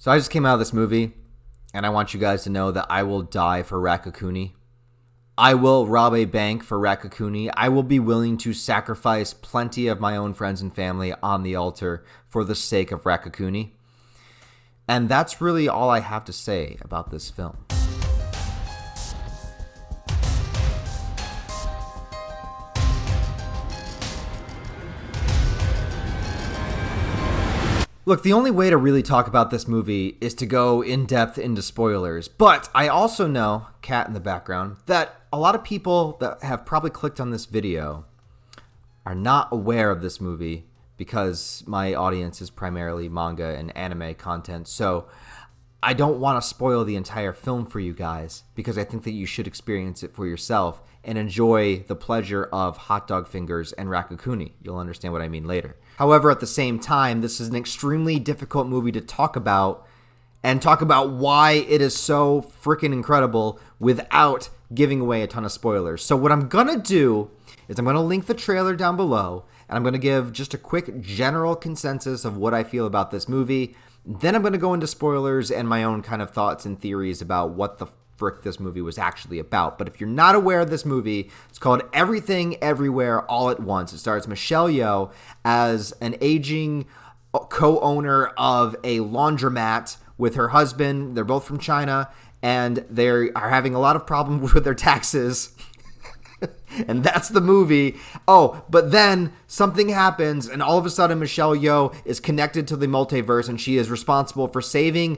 So I just came out of this movie, and I want you guys to know that I will die for Rakakuni. I will rob a bank for Rakakuni. I will be willing to sacrifice plenty of my own friends and family on the altar for the sake of Rakakuni. And that's really all I have to say about this film. Look, the only way to really talk about this movie is to go in depth into spoilers. But I also know, cat in the background, that a lot of people that have probably clicked on this video are not aware of this movie because my audience is primarily manga and anime content. So I don't want to spoil the entire film for you guys because I think that you should experience it for yourself and enjoy the pleasure of hot dog fingers and Rakakuni. You'll understand what I mean later. However, at the same time, this is an extremely difficult movie to talk about and talk about why it is so freaking incredible without giving away a ton of spoilers. So what I'm going to do is I'm going to link the trailer down below, and I'm going to give just a quick general consensus of what I feel about this movie. Then I'm going to go into spoilers and my own kind of thoughts and theories about what the frick this movie was actually about. But if you're not aware of this movie, it's called Everything Everywhere All at Once. It stars Michelle Yeoh as an aging co-owner of a laundromat with her husband. They're both from China, and they are having a lot of problems with their taxes. And that's the movie. Oh, but then something happens, and all of a sudden Michelle Yeoh is connected to the multiverse, and she is responsible for saving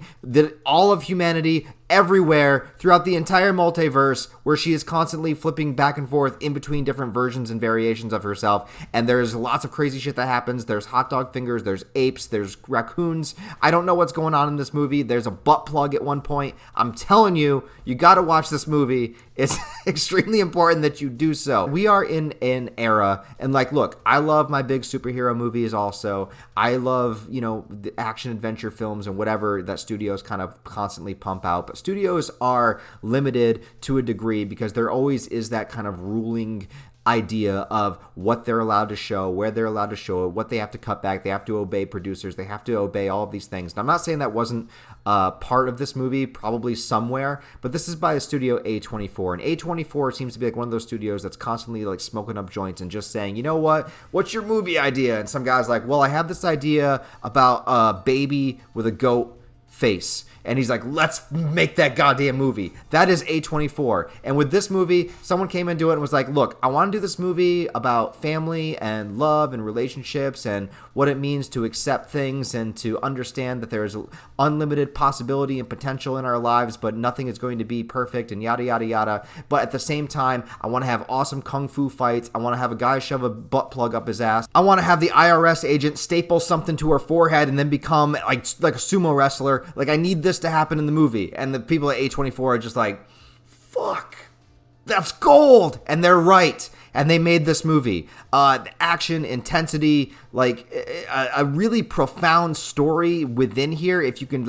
all of humanity everywhere throughout the entire multiverse, where she is constantly flipping back and forth in between different versions and variations of herself. And there's lots of crazy shit that happens. There's hot dog fingers, there's apes, there's raccoons. I don't know what's going on in this movie. There's a butt plug at one point. I'm telling you, you got to watch this movie. It's extremely important that you do so. We are in an era, and look, I love my big superhero movies also. I love, the action adventure films and whatever that studios kind of constantly pump out. But studios are limited to a degree because there always is that kind of ruling idea of what they're allowed to show, where they're allowed to show it, what they have to cut back. They have to obey producers. They have to obey all of these things. And I'm not saying that wasn't part of this movie, probably somewhere, but this is by the studio A24. And A24 seems to be one of those studios that's constantly smoking up joints and just saying, you know what, what's your movie idea? And some guy's like, well, I have this idea about a baby with a goat face. And he's like, let's make that goddamn movie. That is A24. And with this movie, someone came into it and was like, look, I want to do this movie about family and love and relationships and what it means to accept things and to understand that there is unlimited possibility and potential in our lives, but nothing is going to be perfect and yada, yada, yada. But at the same time, I want to have awesome kung fu fights. I want to have a guy shove a butt plug up his ass. I want to have the IRS agent staple something to her forehead and then become like a sumo wrestler. I need this to happen in the movie. And the people at A24 are just like, fuck, that's gold. And they're right. And they made this movie. Action, intensity, a really profound story within here, if you can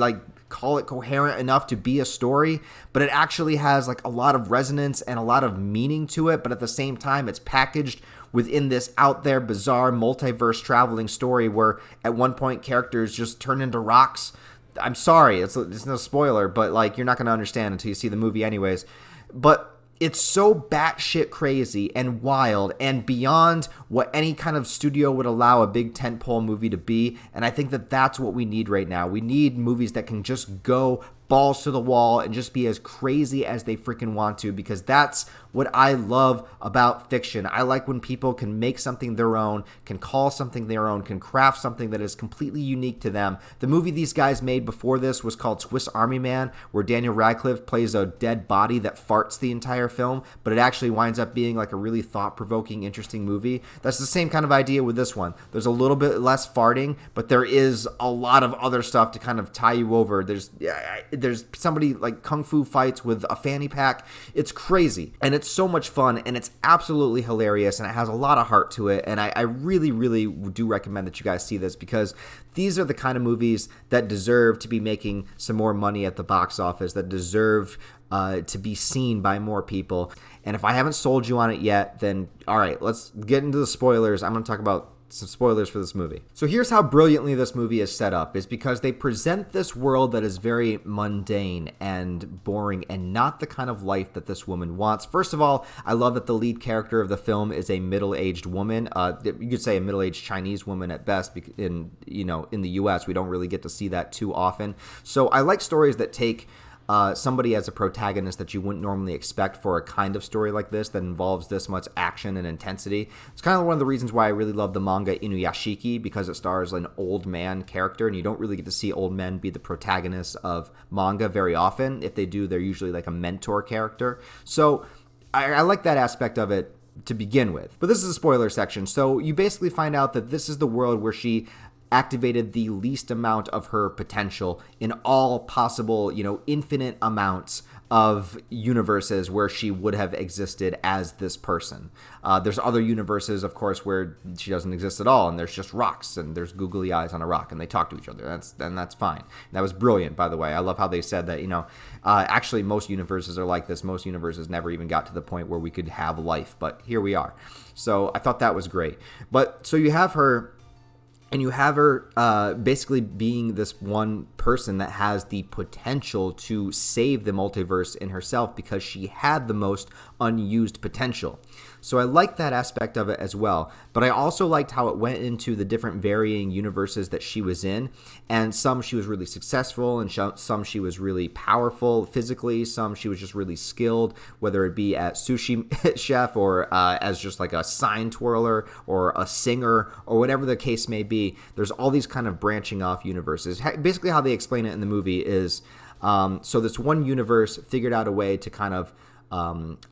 call it coherent enough to be a story, but it actually has a lot of resonance and a lot of meaning to it. But at the same time, it's packaged within this out there bizarre multiverse traveling story where at one point characters just turn into rocks. I'm sorry, it's no spoiler, but you're not going to understand until you see the movie anyways. But it's so batshit crazy and wild and beyond what any kind of studio would allow a big tentpole movie to be. And I think that that's what we need right now. We need movies that can just go balls to the wall and just be as crazy as they freaking want to, because that's what I love about fiction. I like when people can make something their own, can call something their own, can craft something that is completely unique to them. The movie these guys made before this was called Swiss Army Man, where Daniel Radcliffe plays a dead body that farts the entire film, but it actually winds up being a really thought-provoking, interesting movie. That's the same kind of idea with this one. There's a little bit less farting, but there is a lot of other stuff to kind of tie you over. There's somebody kung fu fights with a fanny pack. It's crazy, and it's so much fun, and it's absolutely hilarious, and it has a lot of heart to it. And I really, really do recommend that you guys see this, because these are the kind of movies that deserve to be making some more money at the box office, that deserve to be seen by more people. And if I haven't sold you on it yet, then all right, let's get into the spoilers. I'm going to talk about some spoilers for this movie. So here's how brilliantly this movie is set up, is because they present this world that is very mundane and boring and not the kind of life that this woman wants. First of all, I love that the lead character of the film is a middle-aged woman. You could say a middle-aged Chinese woman at best. In the U.S., we don't really get to see that too often. So I like stories that take somebody as a protagonist that you wouldn't normally expect for a kind of story like this that involves this much action and intensity. It's kind of one of the reasons why I really love the manga Inuyashiki, because it stars an old man character, and you don't really get to see old men be the protagonists of manga very often. If they do, they're usually like a mentor character. So I like that aspect of it to begin with. But this is a spoiler section, so you basically find out that this is the world where she activated the least amount of her potential in all possible, infinite amounts of universes where she would have existed as this person. There's other universes, of course, where she doesn't exist at all, and there's just rocks, and there's googly eyes on a rock, and they talk to each other. That's fine. That was brilliant, by the way. I love how they said that, actually most universes are like this. Most universes never even got to the point where we could have life, but here we are. So I thought that was great. But so you have her, and you have her basically being this one person that has the potential to save the multiverse in herself because she had the most unused potential. So I liked that aspect of it as well. But I also liked how it went into the different varying universes that she was in. And some she was really successful, and some she was really powerful physically. Some she was just really skilled, whether it be at sushi chef or as just like a sign twirler or a singer or whatever the case may be. There's all these kind of branching off universes. Basically how they explain it in the movie is, so this one universe figured out a way to kind of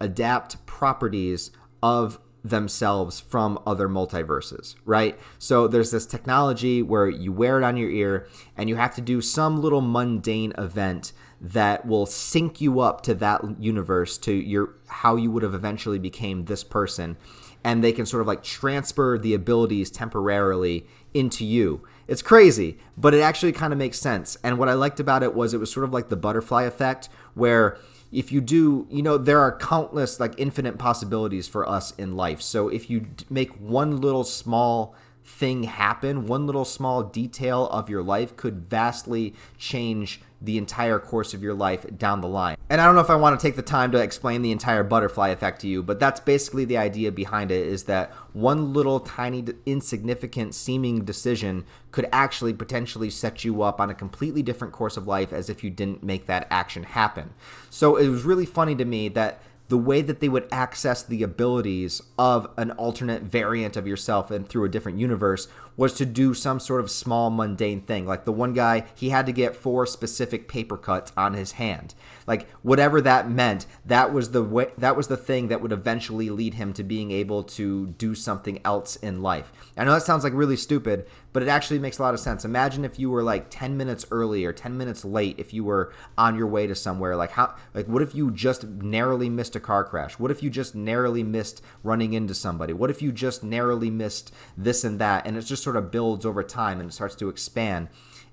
adapt properties of themselves from other multiverses, right? So there's this technology where you wear it on your ear and you have to do some little mundane event that will sync you up to that universe, to how you would have eventually became this person. And they can sort of like transfer the abilities temporarily into you. It's crazy, but it actually kind of makes sense. And what I liked about it was sort of like the butterfly effect, where if you do, there are countless, like infinite possibilities for us in life. So if you make one little small thing happen, one little small detail of your life could vastly change the entire course of your life down the line. And I don't know if I want to take the time to explain the entire butterfly effect to you, but that's basically the idea behind it, is that one little tiny insignificant seeming decision could actually potentially set you up on a completely different course of life as if you didn't make that action happen. So it was really funny to me that the way that they would access the abilities of an alternate variant of yourself and through a different universe was to do some sort of small mundane thing. Like the one guy, he had to get 4 specific paper cuts on his hand. Like whatever that meant, that was the thing that would eventually lead him to being able to do something else in life. I know that sounds like really stupid, but it actually makes a lot of sense. Imagine if you were like 10 minutes early or 10 minutes late if you were on your way to somewhere. What if you just narrowly missed a car crash? What if you just narrowly missed running into somebody? What if you just narrowly missed this and that? And it just sort of builds over time and it starts to expand.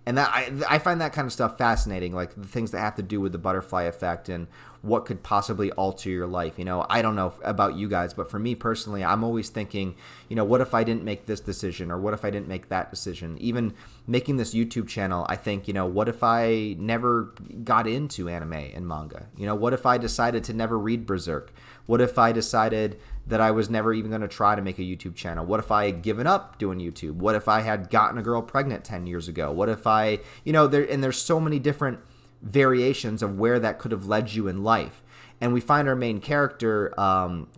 And that I find that kind of stuff fascinating, like the things that have to do with the butterfly effect and what could possibly alter your life. I don't know about you guys, but for me personally, I'm always thinking, what if I didn't make this decision, or what if I didn't make that decision? Even making this YouTube channel, I think, what if I never got into anime and manga? What if I decided to never read Berserk? What if I decided that I was never even going to try to make a YouTube channel? What if I had given up doing YouTube? What if I had gotten a girl pregnant 10 years ago? What if I, there's so many different variations of where that could have led you in life. And we find our main character,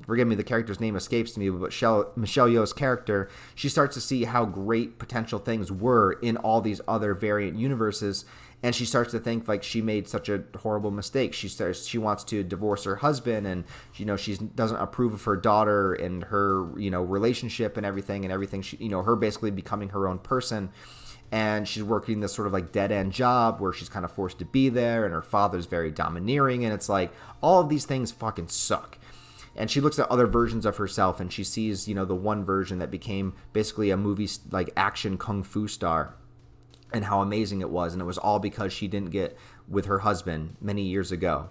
forgive me, the character's name escapes me, but Michelle Yeoh's character, she starts to see how great potential things were in all these other variant universes. And she starts to think like she made such a horrible mistake. She wants to divorce her husband, and she doesn't approve of her daughter and her relationship and everything. She, her basically becoming her own person. And she's working this sort of like dead-end job where she's kind of forced to be there, and her father's very domineering, and it's like all of these things fucking suck. And she looks at other versions of herself, and she sees, the one version that became basically a movie like action kung fu star, and how amazing it was. And it was all because she didn't get with her husband many years ago.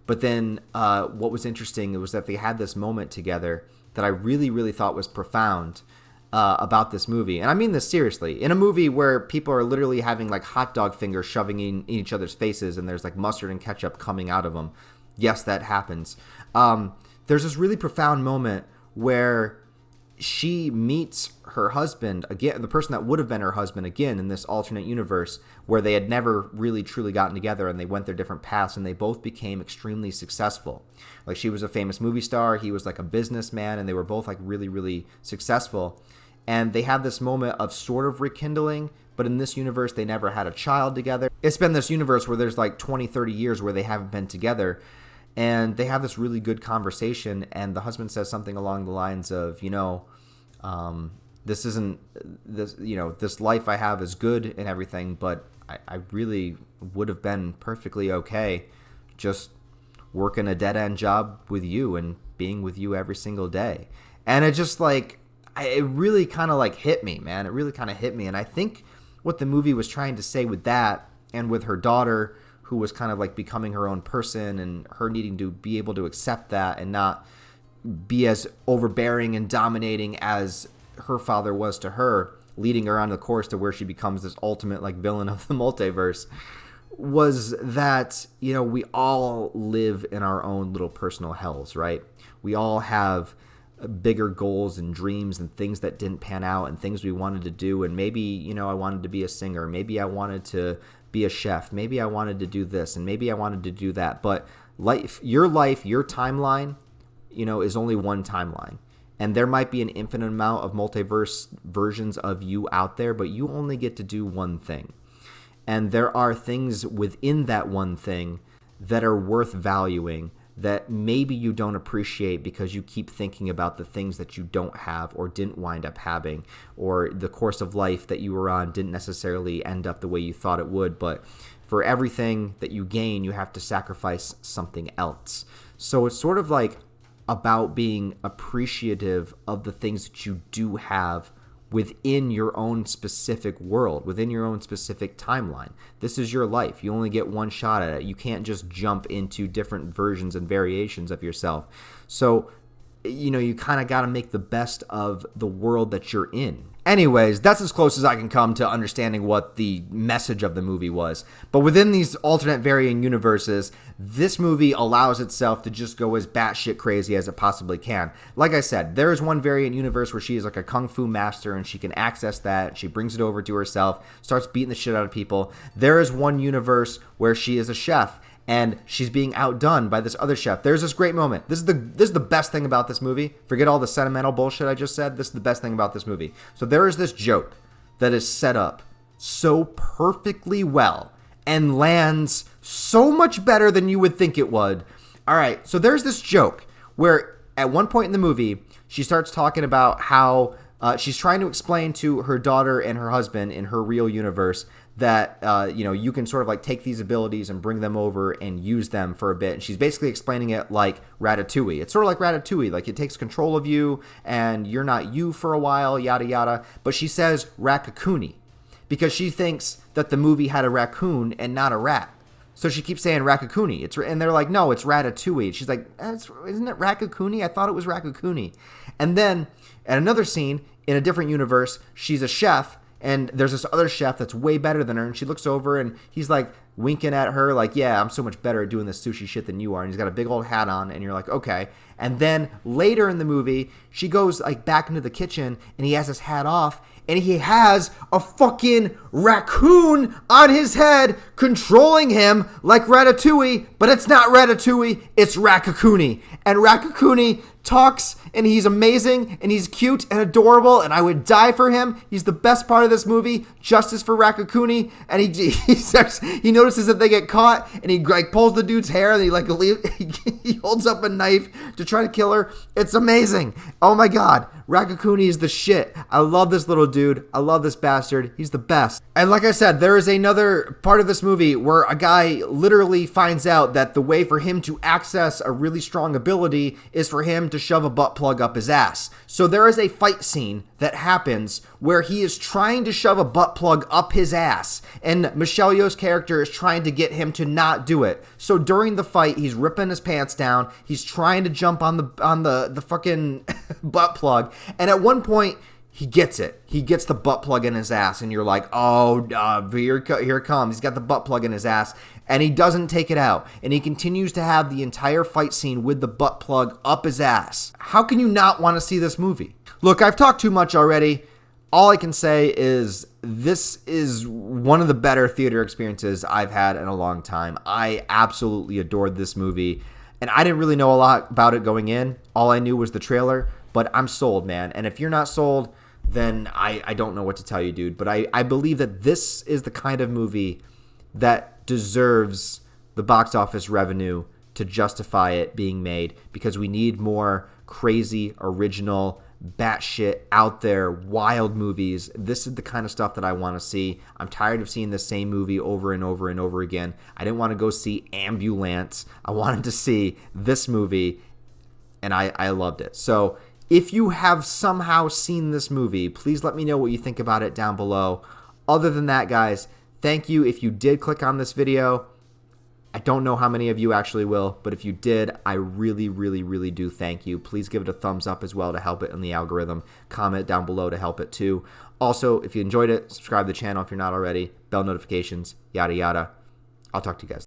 But then what was interesting was that they had this moment together that I really, really thought was profound. about this movie, and I mean this seriously, in a movie where people are literally having like hot dog fingers shoving in each other's faces and there's like mustard and ketchup coming out of them. Yes, that happens. There's this really profound moment where she meets her husband again, the person that would have been her husband again in this alternate universe where they had never really truly gotten together and they went their different paths and they both became extremely successful. Like she was a famous movie star, he was like a businessman, and they were both like really, really successful. And they had this moment of sort of rekindling, but in this universe they never had a child together. It's been this universe where there's like 20, 30 years where they haven't been together. And they have this really good conversation, and the husband says something along the lines of, this isn't this, this life I have is good and everything, but I really would have been perfectly okay just working a dead end job with you and being with you every single day. And it just like, it really kind of like hit me, man. It really kind of hit me. And I think what the movie was trying to say with that, and with her daughter, who was kind of like becoming her own person, and her needing to be able to accept that and not be as overbearing and dominating as her father was to her, leading her on the course to where she becomes this ultimate like villain of the multiverse, was that, we all live in our own little personal hells, right? We all have bigger goals and dreams and things that didn't pan out and things we wanted to do. And maybe, I wanted to be a singer. Maybe I wanted to be a chef. Maybe I wanted to do this, and maybe I wanted to do that. But your timeline, is only one timeline. And there might be an infinite amount of multiverse versions of you out there, but you only get to do one thing. And there are things within that one thing that are worth valuing that maybe you don't appreciate because you keep thinking about the things that you don't have or didn't wind up having, or the course of life that you were on didn't necessarily end up the way you thought it would. But for everything that you gain, you have to sacrifice something else. So it's sort of like about being appreciative of the things that you do have within your own specific world, within your own specific timeline. This is your life. You only get one shot at it. You can't just jump into different versions and variations of yourself. So, you kind of got to make the best of the world that you're in. Anyways, that's as close as I can come to understanding what the message of the movie was. But within these alternate varying universes, this movie allows itself to just go as batshit crazy as it possibly can. Like I said, there is one variant universe where she is like a kung fu master and she can access that. She brings it over to herself, starts beating the shit out of people. There is one universe where she is a chef and she's being outdone by this other chef. There's this great moment. This is the best thing about this movie. Forget all the sentimental bullshit I just said. This is the best thing about this movie. So there is this joke that is set up so perfectly well and lands so much better than you would think it would. All right, so there's this joke where at one point in the movie, she starts talking about how she's trying to explain to her daughter and her husband in her real universe that, you can sort of like take these abilities and bring them over and use them for a bit. And she's basically explaining it like Ratatouille. It's sort of like Ratatouille. Like it takes control of you and you're not you for a while, yada, yada. But she says Rakakuni because she thinks that the movie had a raccoon and not a rat. So she keeps saying Rakakuni. And they're like, no, it's Ratatouille. She's like, isn't it Rakakuni? I thought it was Rakakuni. And then at another scene in a different universe, she's a chef. And there's this other chef that's way better than her. And she looks over and he's like winking at her like, yeah, I'm so much better at doing this sushi shit than you are. And he's got a big old hat on. And you're like, okay. And then later in the movie, she goes like back into the kitchen and he has his hat off. And he has a fucking raccoon on his head controlling him like Ratatouille. But it's not Ratatouille, it's Rakakuni. And Rakakuni talks and he's amazing and he's cute and adorable and I would die for him. He's the best part of this movie. Justice for Rakakuni. And he notices that they get caught and he like pulls the dude's hair and he holds up a knife to try to kill her. It's amazing. Oh my god. Rakakuni is the shit. I love this little dude. I love this bastard. He's the best. And like I said, there is another part of this movie where a guy literally finds out that the way for him to access a really strong ability is for him to shove a butt plug up his ass. So there is a fight scene that happens where he is trying to shove a butt plug up his ass and Michelle Yeoh's character is trying to get him to not do it. So during the fight, he's ripping his pants down. He's trying to jump on the fucking butt plug. And at one point, he gets it. He gets the butt plug in his ass, and you're like, oh, here it comes. He's got the butt plug in his ass, and he doesn't take it out, and he continues to have the entire fight scene with the butt plug up his ass. How can you not want to see this movie? Look, I've talked too much already. All I can say is this is one of the better theater experiences I've had in a long time. I absolutely adored this movie, and I didn't really know a lot about it going in. All I knew was the trailer, but I'm sold, man. And if you're not sold, then I don't know what to tell you, dude. But I believe that this is the kind of movie that deserves the box office revenue to justify it being made, because we need more crazy, original, batshit, out there, wild movies. This is the kind of stuff that I want to see. I'm tired of seeing the same movie over and over and over again. I didn't want to go see Ambulance. I wanted to see this movie, and I loved it. So if you have somehow seen this movie, please let me know what you think about it down below. Other than that, guys, thank you if you did click on this video. I don't know how many of you actually will, but if you did, I really, really, really do thank you. Please give it a thumbs up as well to help it in the algorithm. Comment down below to help it too. Also, if you enjoyed it, subscribe to the channel if you're not already. Bell notifications, yada, yada. I'll talk to you guys.